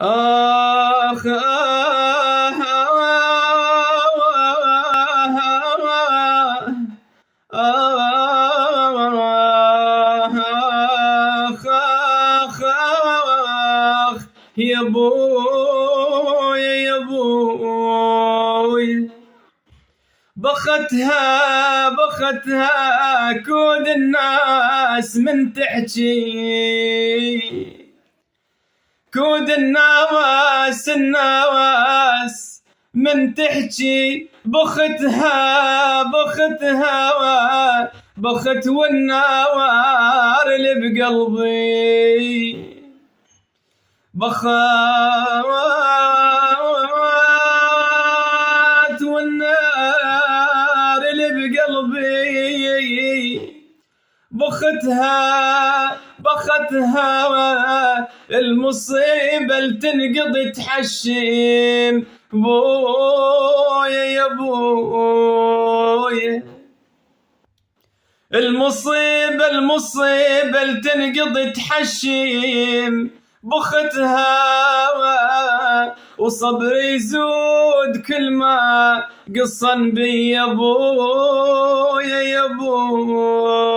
آخ يا بوي يا بوي، بختها كود الناس من تحكي، كود الناس من تحكي، بخت والنوار اللي بقلبي، بخات والنار اللي بقلبي، بختها المصيبة اللي تنقضي تحشم بويا يا بويا، المصيبة اللي تنقضي تحشم بختها، وصبري يزود كل ما قصن بي يا بويا يا بويا،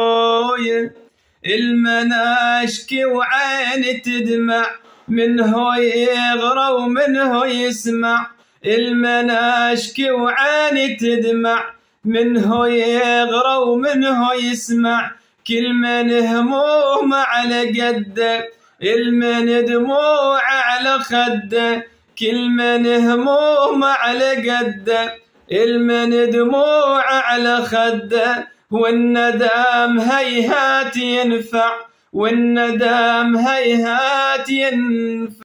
المناشكي وعيني تدمع منه يغرى ومنه يسمع، المناشكي وعيني تدمع منه يغرى ومنه يسمع، كل من هموم على قده، المن دموع على خده، كل من هموم على قده، المن دموع على خده، والندم هيهات ينفع، والندم هيهات ينفع.